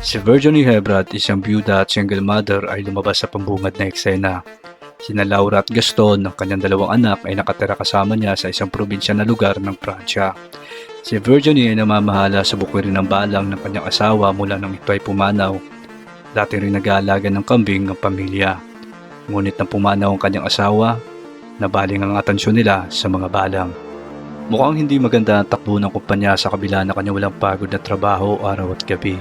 Si Virginie Hebrard, isang byuda at single mother ay lumabas sa pambungad na eksena. Sina Laura at Gaston, ang kanyang dalawang anak, ay nakatira kasama niya sa isang probinsya na lugar ng Pransya. Si Virginie ay namamahala sa bukwirin ng balang ng kanyang asawa mula nang ito ay pumanaw. Dati rin nag-aalaga ng kambing ng pamilya. Ngunit nang pumanaw ang kanyang asawa, nabaling ang atensyon nila sa mga balang. Mukhang hindi maganda ang takbo ng kumpanya sa kabila na kanyang walang pagod na trabaho araw at gabi.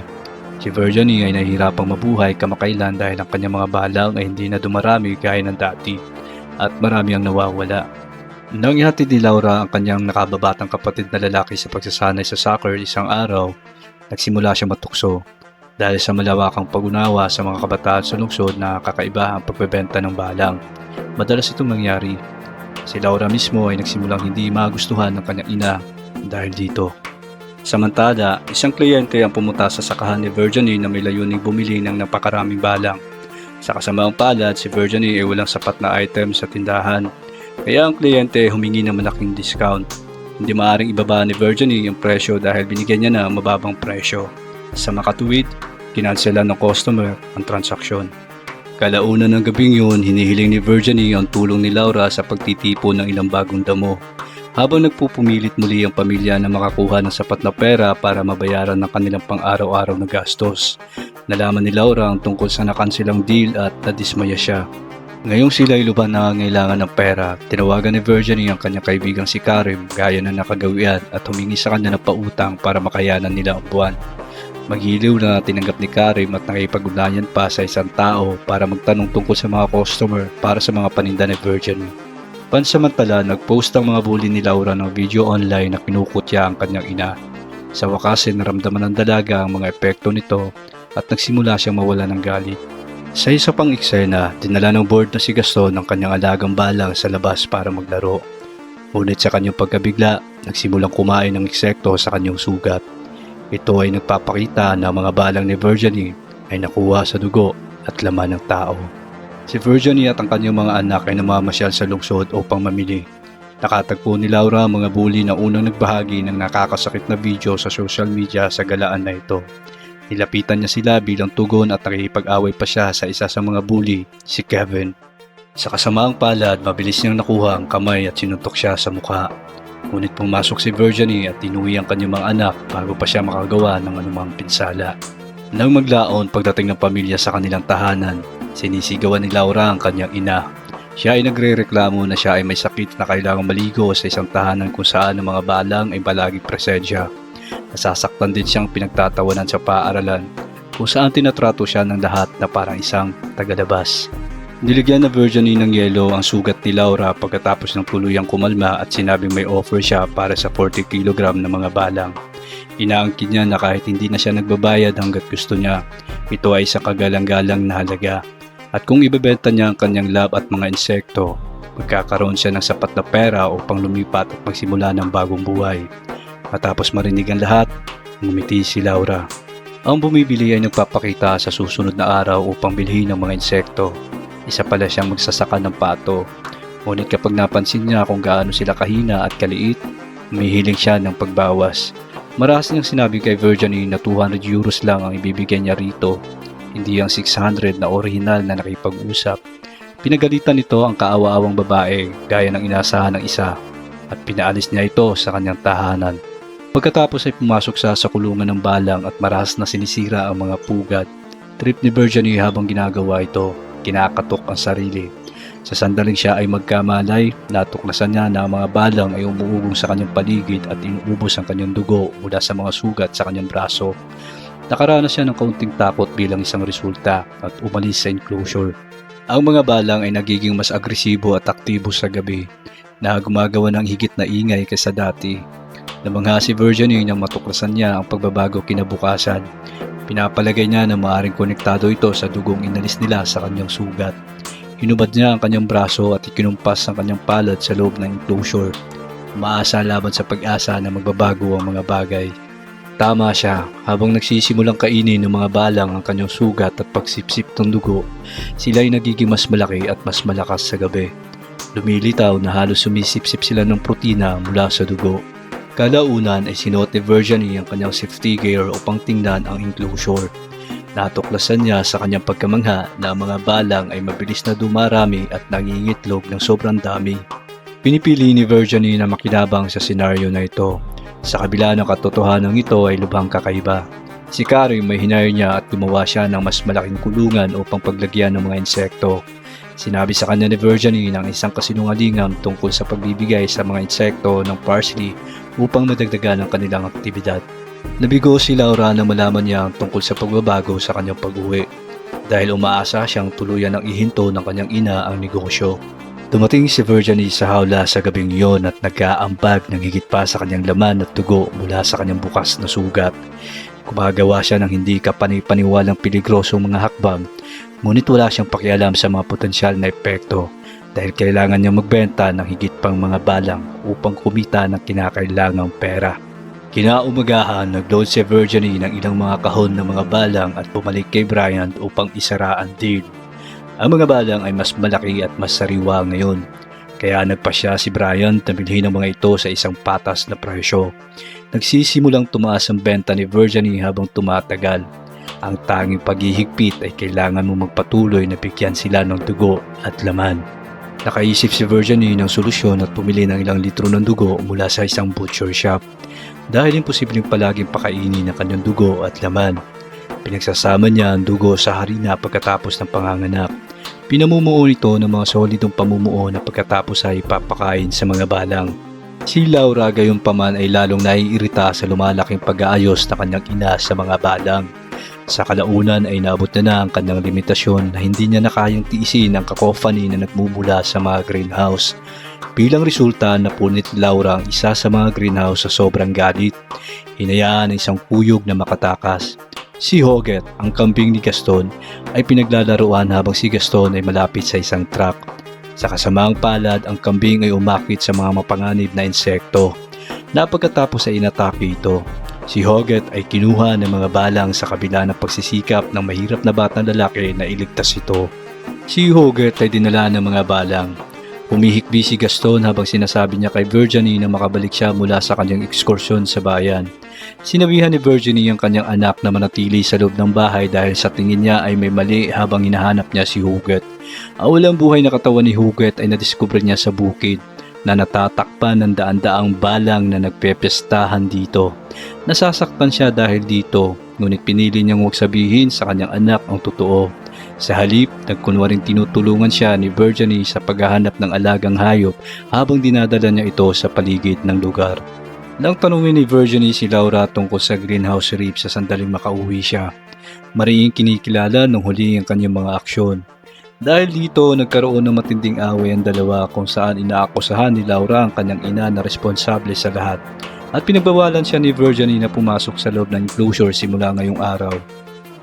Si Virginie ay nahihirapang mabuhay kamakailan dahil ang kanyang mga balang ay hindi na dumarami gaya ng dati at marami ang nawawala. Nang ihatid ni Laura ang kanyang nakababatang kapatid na lalaki sa pagsasanay sa soccer isang araw, nagsimula siya matukso dahil sa malawakang pag-unawa sa mga kabataan sa lungsod na kakaiba ang pagbebenta ng balang. Madalas itong nangyari. Si Laura mismo ay nagsimulang hindi magustuhan ng kanyang ina dahil dito. Samantala, isang kliyente ang pumunta sa sakahan ni Virginie na may layuning bumili ng napakaraming balang. Sa kasamaang palad, si Virginie ay walang sapat na item sa tindahan, kaya ang kliyente humingi ng malaking discount. Hindi maaaring ibaba ni Virginie ang presyo dahil binigyan niya na ang mababang presyo. Sa makatuwid, kinansela ng customer ang transaksyon. Kalaunan ng gabing yun, hinihiling ni Virginie ang tulong ni Laura sa pagtitipon ng ilang bagong damo. Habang nagpupumilit muli ang pamilya na makakuha ng sapat na pera para mabayaran ng kanilang pang-araw-araw na gastos, nalaman ni Laura ang tungkol sa nakansilang deal at nadismaya siya. Ngayong sila ay lubhang nangangailangan ng pera, tinawagan ni Virginie ang kanyang kaibigang si Karim gaya ng nakagawian at humingi sa kanya ng pautang para makayanan nila ang buwan. Maghiliw na tinanggap ni Karim at nakipag-ugnayan pa sa isang tao para magtanong tungkol sa mga customer para sa mga paninda ni Virginie. Pansamantala, nag-post ang mga bully ni Laura ng video online na kinukutya ang kanyang ina. Sa wakas ay naramdaman ng dalaga ang mga epekto nito at nagsimula siyang mawala ng galit. Sa isa pang eksena, dinala ng board na si Gaston ang kanyang alagang balang sa labas para maglaro. Ngunit sa kanyang pagkabigla, nagsimulang kumain ng insekto sa kanyang sugat. Ito ay nagpapakita na mga balang ni Virginie ay nakuha sa dugo at laman ng tao. Si Virginie at ang kanyang mga anak ay namamasyal sa lungsod upang mamili. Nakatagpo ni Laura ang mga bully na unang nagbahagi ng nakakasakit na video sa social media sa galaan na ito. Nilapitan niya sila bilang tugon at nakikipag-away pa siya sa isa sa mga bully, si Kevin. Sa kasamaang palad, mabilis niyang nakuha ang kamay at sinuntok siya sa mukha. Ngunit pumasok si Virginie at tinuwi ang kanyang mga anak bago pa siya makagawa ng anumang pinsala. Nang maglaon pagdating ng pamilya sa kanilang tahanan, sinisigawan ni Laura ang kanyang ina. Siya ay nagre-reklamo na siya ay may sakit na kailangang maligo sa isang tahanan kung saan ang mga balang ay palaging presensya. Nasasaktan din siyang pinagtatawanan sa paaralan kung saan tinatrato siya ng lahat na parang isang tagalabas. Niligyan na Virginie ng yelo ang sugat ni Laura pagkatapos ng tuluyang kumalma at sinabing may offer siya para sa 40 kg na mga balang. Inaangkin niya na kahit hindi na siya nagbabayad hanggat gusto niya, ito ay sa kagalang-galang na halaga. At kung ibebenta niya ang kanyang lab at mga insekto, magkakaroon siya ng sapat na pera upang lumipat at magsimula ng bagong buhay. Matapos marinig ang lahat, ngumiti si Laura. Ang bumibili ay nagpapakita sa susunod na araw upang bilhin ng mga insekto. Isa pala siyang magsasaka ng pato. Ngunit kapag napansin niya kung gaano sila kahina at kaliit, humihiling siya ng pagbawas. Marahas niyang sinabi kay Virginie na 200 euros lang ang ibibigay niya rito, hindi ang 600 na orihinal na nakipag-usap. Pinagalitan nito ang kaawa-awang babae gaya ng inasahan ng isa at pinaalis niya ito sa kanyang tahanan. Pagkatapos ay pumasok sa kulungan ng balang at marahas na sinisira ang mga pugad. Trip ni Virginie habang ginagawa ito, kinakatok ang sarili. Sa sandaling siya ay magkamalay, natuklasan niya na ang mga balang ay umuugong sa kanyang paligid at inuubos ang kanyang dugo mula sa mga sugat sa kanyang braso. Nakaranas siya ng kaunting takot bilang isang resulta at umalis sa enclosure. Ang mga balang ay nagiging mas agresibo at aktibo sa gabi na gumagawa ng higit na ingay kaysa dati. Namangha si Virginie nang matuklasan niya ang pagbabago kinabukasan. Pinapalagay niya na maaaring konektado ito sa dugong inalis nila sa kanyang sugat. Hinubad niya ang kanyang braso at ikinumpas ang kanyang palad sa loob ng enclosure. Umaasa laban sa pag-asa na magbabago ang mga bagay. Tama siya, habang nagsisimulang kainin ng mga balang ang kanyang sugat at pagsipsip ng dugo, sila ay nagiging mas malaki at mas malakas sa gabi. Lumilitaw na halos sumisipsip sila ng protina mula sa dugo. Kalaunan ay sinuot ni Virginie ang kanyang safety gear upang tingnan ang enclosure. Natuklasan niya sa kanyang pagkamangha na ang mga balang ay mabilis na dumarami at nangingitlog ng sobrang dami. Pinipili ni Virginie na makinabang sa senaryo na ito. Sa kabila ng katotohanan ito ay lubhang kakaiba. Si Karim may hinayang niya at gumawa siya ng mas malaking kulungan upang paglagyan ng mga insekto. Sinabi sa kanya ni Virginie ng isang kasinungalingan tungkol sa pagbibigay sa mga insekto ng parsley upang madagdagan ang kanilang aktibidad. Nabigo si Laura na malaman niya tungkol sa pagbabago sa kanyang pag-uwi dahil umaasa siyang tuluyan ng ihinto ng kanyang ina ang negosyo. Dumating si Virginie sa hawla sa gabing iyon at nag-aambag ng higit pa sa kanyang laman at dugo mula sa kanyang bukas na sugat. Gumagawa siya ng hindi kapani-paniwalang peligrosong mga hakbang, ngunit wala siyang pakialam sa mga potensyal na epekto dahil kailangan niya magbenta ng higit pang mga balang upang kumita ng kinakailangang pera. Kinaumagahan, nag-load si Virginie ng ilang mga kahon ng mga balang at bumalik kay Brian upang isara ang deal. Ang mga balang ay mas malaki at mas sariwa ngayon, kaya nagpasya si Brian na bilhin ang mga ito sa isang patas na presyo. Nagsisimulang tumaas ang benta ni Virginie habang tumatagal. Ang tanging paghihigpit ay kailangan mo magpatuloy na bigyan sila ng dugo at laman. Nakaisip si Virginie ng solusyon at pumili ng ilang litro ng dugo mula sa isang butcher shop dahil imposibleng palaging pakainin ang kanyang dugo at laman. Pinagsasama niya ang dugo sa harina pagkatapos ng panganganak. Pinamumuo nito ng mga solidong pamumuo na pagkatapos ay ipapakain sa mga balang. Si Laura gayunpaman ay lalong naiirita sa lumalaking pag-aayos na kanyang ina sa mga balang. Sa kalaunan ay naabot na ang kanyang limitasyon na hindi niya na kayang tiisin ang cacophony na nagmumula sa mga greenhouse. Bilang resulta, napunit ni Laura ang isa sa mga greenhouse sa sobrang galit. Hinayaan ang isang kuyog na makatakas. Si Hoget, ang kambing ni Gaston, ay pinaglalaruan habang si Gaston ay malapit sa isang truck. Sa kasamaang palad, ang kambing ay umakit sa mga mapanganib na insekto. Napagkatapos ay inatake ito. Si Hoget ay kinuha ng mga balang sa kabila ng pagsisikap ng mahirap na batang lalaki na iligtas ito. Si Hoget ay dinala ng mga balang. Humihikbi si Gaston habang sinasabi niya kay Virginie na makabalik siya mula sa kanyang ekskursyon sa bayan. Sinabihan ni Virginie ang kanyang anak na manatili sa loob ng bahay dahil sa tingin niya ay may mali habang hinahanap niya si Hugot. Ang walang buhay na katawan ni Hugot ay nadiskubre niya sa bukid na natatakpan ng daan-daang balang na nagpepestahan dito. Nasasaktan siya dahil dito, ngunit pinili niyang huwag sabihin sa kanyang anak ang totoo. Sa halip, nagkunwaring tinutulungan siya ni Virginie sa paghahanap ng alagang hayop habang dinadala niya ito sa paligid ng lugar. Nang tanungin ni Virginie si Laura tungkol sa greenhouse reef sa sandaling makauwi siya, mariing kinikilala ng huli ang kanyang mga aksyon. Dahil dito, nagkaroon ng matinding away ang dalawa kung saan inaakusahan ni Laura ang kanyang ina na responsable sa lahat at pinagbawalan siya ni Virginie na pumasok sa loob ng enclosure simula ngayong araw.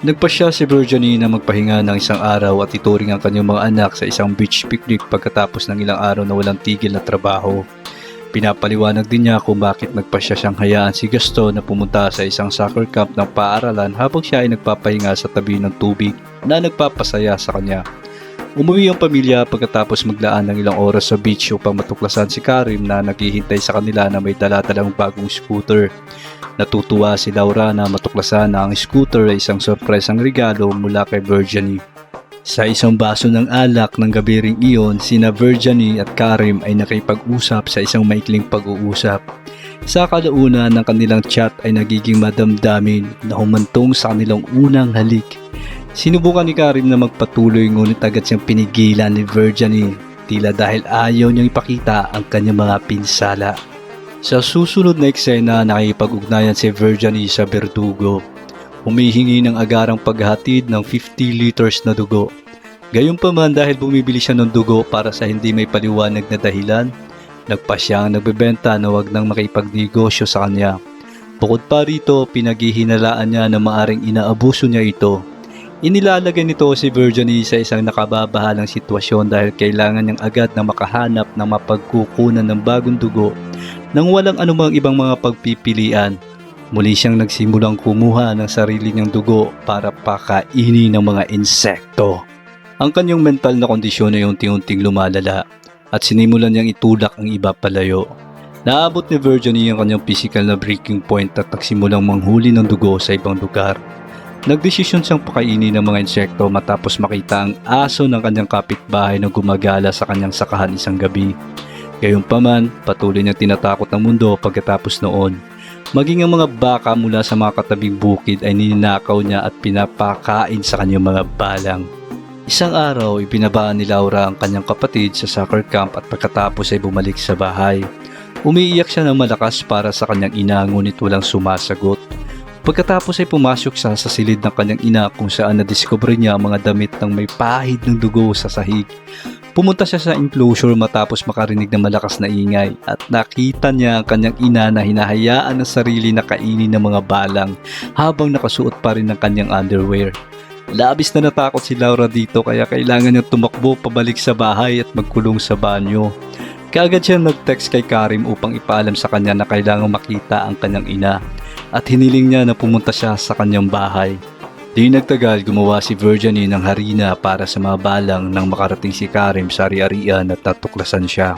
Nagpasya si Virginie na magpahinga ng isang araw at ituring ang kanyang mga anak sa isang beach picnic pagkatapos ng ilang araw na walang tigil na trabaho. Pinapaliwanag din niya kung bakit nagpasya siyang hayaan si Gaston na pumunta sa isang soccer camp ng paaralan habang siya ay nagpapahinga sa tabi ng tubig na nagpapasaya sa kanya. Umuwi ang pamilya pagkatapos maglaan ng ilang oras sa beach upang matuklasan si Karim na naghihintay sa kanila na may dala-dalang bagong scooter. Natutuwa si Laura na matuklasan na ang scooter ay isang sorpresang regalo mula kay Virginie. Sa isang baso ng alak ng gabi ring iyon, sina Virginie at Karim ay nakipag-usap sa isang maikling pag-uusap. Sa kalaunan ng kanilang chat ay nagiging madamdamin na humantong sa kanilang unang halik. Sinubukan ni Karim na magpatuloy ngunit agad siyang pinigilan ni Virginie tila dahil ayaw niyang ipakita ang kanyang mga pinsala. Sa susunod na eksena, nakikipag-ugnayan si Virginie sa berdugo. Humihingi ng agarang paghatid ng 50 liters na dugo. Gayunpaman dahil bumibili siya ng dugo para sa hindi may paliwanag na dahilan, nagpa siyang nagbebenta na wag nang makipagnegosyo sa kanya. Bukod pa rito, pinaghihinalaan niya na maaring inaabuso niya ito. Inilalagay nito si Virginie sa isang nakababahalang sitwasyon dahil kailangan niyang agad na makahanap ng mapagkukunan ng bagong dugo nang walang anumang ibang mga pagpipilian. Muli siyang nagsimulang kumuha ng sarili niyang dugo para pakainin ng mga insekto. Ang kanyang mental na kondisyon ay unti-unting lumalala at sinimulan niyang itulak ang iba palayo. Naabot ni Virginie ang kanyang physical na breaking point at nagsimulang manghuli ng dugo sa ibang lugar. Nagdesisyon siyang pakainin ng mga insekto matapos makita ang aso ng kanyang kapitbahay na gumagala sa kanyang sakahan isang gabi. Gayunpaman, patuloy niyang tinatakot ang mundo pagkatapos noon. Maging ang mga baka mula sa mga katabing bukid ay ninakaw niya at pinapakain sa kanyang mga balang. Isang araw, ibinabaan ni Laura ang kanyang kapatid sa soccer camp at pagkatapos ay bumalik sa bahay. Umiiyak siya ng malakas para sa kanyang ina ngunit walang sumasagot. Pagkatapos ay pumasok siya sa silid ng kanyang ina kung saan nadiskubre niya ang mga damit ng may pahid ng dugo sa sahig. Pumunta siya sa enclosure matapos makarinig ng malakas na ingay at nakita niya ang kanyang ina na hinahayaan ng sarili na kainin ng mga balang habang nakasuot pa rin ng kanyang underwear. Labis na natakot si Laura dito kaya kailangan niyang tumakbo pabalik sa bahay at magkulong sa banyo. Kaagad siya nag-text kay Karim upang ipaalam sa kanya na kailangang makita ang kanyang ina at hiniling niya na pumunta siya sa kanyang bahay. Di nagtagal, gumawa si Virginie ng harina para sa mga balang nang makarating si Karim sa ari-arian at natuklasan siya.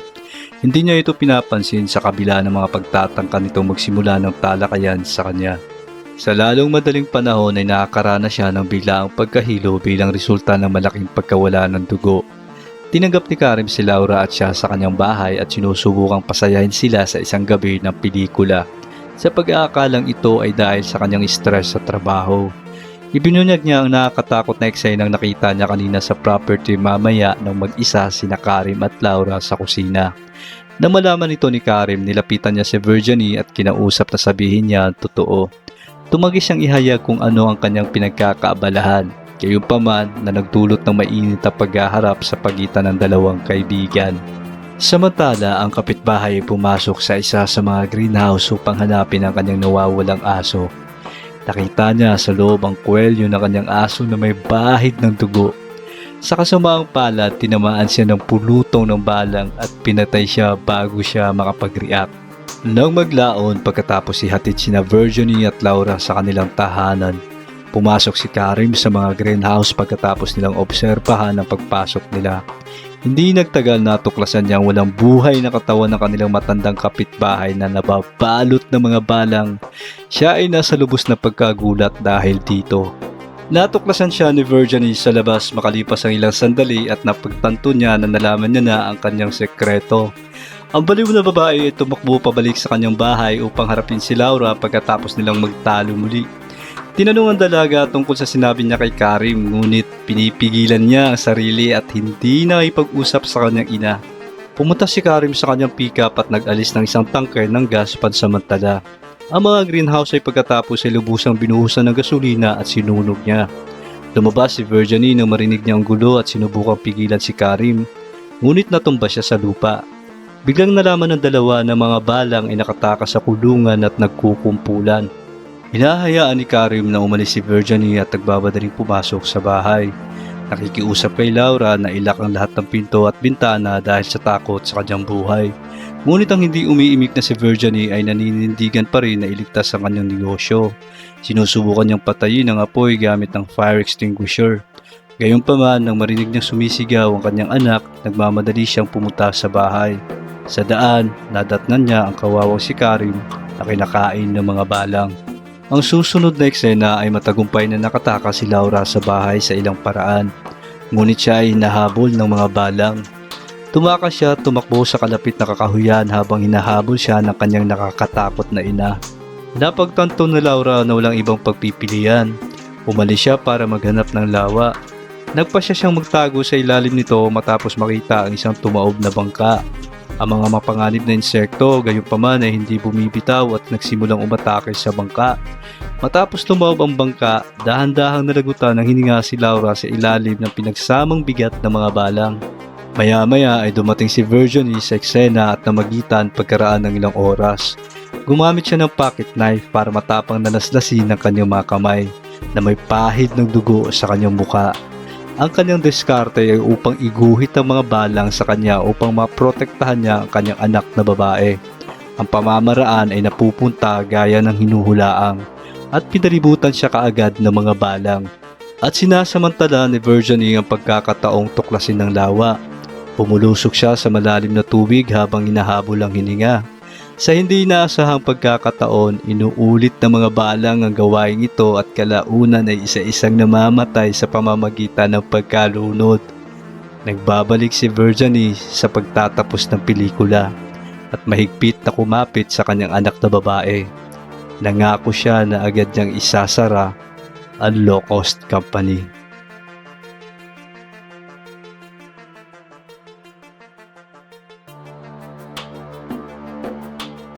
Hindi niya ito pinapansin sa kabila ng mga pagtatangka nitong magsimula ng talakayan sa kanya. Sa lalong madaling panahon ay nakakaranas siya ng biglaang pagkahilo bilang resulta ng malaking pagkawala ng dugo. Tinanggap ni Karim si Laura at siya sa kanyang bahay at sinusubukang pasayahin sila sa isang gabi ng pelikula. Sa pag-aakalang ito ay dahil sa kanyang stress sa trabaho. Ibinunyag niya ang nakakatakot na eksenang nakita niya kanina sa property mamaya nang mag-isa sina Karim at Laura sa kusina. Nang malaman ito ni Karim, nilapitan niya si Virginie at kinausap na sabihin niya ang totoo. Tumagi siyang ihayag kung ano ang kanyang pinagkakaabalahan, gayunpaman na nagdulot ng mainit na paghaharap sa pagitan ng dalawang kaibigan. Samantala, ang kapitbahay ay pumasok sa isa sa mga greenhouse upang hanapin ang kanyang nawawalang aso. Nakita niya sa loob ang kwelyo ng kanyang aso na may bahid ng dugo. Sa kasamaang palad, tinamaan siya ng pulutong ng balang at pinatay siya bago siya makapag-react. Nang maglaon, pagkatapos ihatid sina Virginie at Laura sa kanilang tahanan, pumasok si Karim sa mga greenhouse pagkatapos nilang obserbahan ang pagpasok nila. Hindi nagtagal natuklasan niyang walang buhay na katawan ng kanilang matandang kapitbahay na nababalot ng mga balang. Siya ay nasa lubos na pagkagulat dahil dito. Natuklasan siya ni Virginie sa labas makalipas ang ilang sandali at napagtanto niya na nalaman niya na ang kanyang sekreto. Ang baliw na babae ay tumakbo pabalik sa kanyang bahay upang harapin si Laura pagkatapos nilang magtalo muli. Tinanong ang dalaga tungkol sa sinabi niya kay Karim ngunit pinipigilan niya ang sarili at hindi na ipag-usap sa kanyang ina. Pumunta si Karim sa kanyang pickup at nag-alis ng isang tangker ng gas pansamantala. Ang mga greenhouse ay pagkatapos ay lubusang binuhusan ng gasolina at sinunog niya. Lumabas si Virginie nang marinig niya ang gulo at sinubukang pigilan si Karim, ngunit natumba siya sa lupa. Biglang nalaman ng dalawa na mga balang ay nakatakas sa kulungan at nagkukumpulan. Hinahayaan ni Karim na umalis si Virginie at nagbabadaling pumasok sa bahay. Nakikiusap kay Laura na ilak ang lahat ng pinto at bintana dahil sa takot sa kanyang buhay. Ngunit ang hindi umiimik na si Virginie ay naninindigan pa rin na iligtas ang kanyang negosyo. Sinusubukan niyang patayin ang apoy gamit ng fire extinguisher. Gayunpaman, nang marinig niyang sumisigaw ang kanyang anak, nagmamadali siyang pumunta sa bahay. Sa daan, nadatnan niya ang kawawang si Karim na kinakain ng mga balang. Ang susunod na eksena ay matagumpay na nakatakas si Laura sa bahay sa ilang paraan, ngunit siya ay nahabol ng mga balang. Tumakas siya at tumakbo sa kalapit na kakahuyan habang hinahabol siya ng kanyang nakakatakot na ina. Napagtanto na Laura na walang ibang pagpipilian. Umalis siya para maghanap ng lawa. Nagpasya siyang magtago sa ilalim nito matapos makita ang isang tumaob na bangka. Ang mga mapanganib na insekto, gayunpaman ay hindi bumibitaw at nagsimulang umatake sa bangka. Matapos tumaob ang bangka, dahan-dahang nalagutan ng hininga si Laura sa ilalim ng pinagsamang bigat ng mga balang. Maya-maya ay dumating si Virginie sa eksena at namagitan pagkaraan ng ilang oras. Gumamit siya ng pocket knife para matapang nalaslasin ng kanyang mga kamay na may pahid ng dugo sa kanyang muka. Ang kanyang diskarte ay upang iguhit ang mga balang sa kanya upang maprotektahan niya ang kanyang anak na babae. Ang pamamaraan ay napupunta gaya ng hinuhulaang at pinalibutan siya kaagad ng mga balang. At sinasamantala ni Virginie ang pagkakataong tuklasin ng lawa. Pumulusok siya sa malalim na tubig habang hinahabol ang hininga. Sa hindi inaasahang pagkakataon, inuulit ng mga balang ang gawain ito at kalaunan ay isa-isang namamatay sa pamamagitan ng pagkalunod. Nagbabalik si Virginie sa pagtatapos ng pelikula at mahigpit na kumapit sa kanyang anak na babae. Nangako siya na agad niyang isasara ang low-cost company.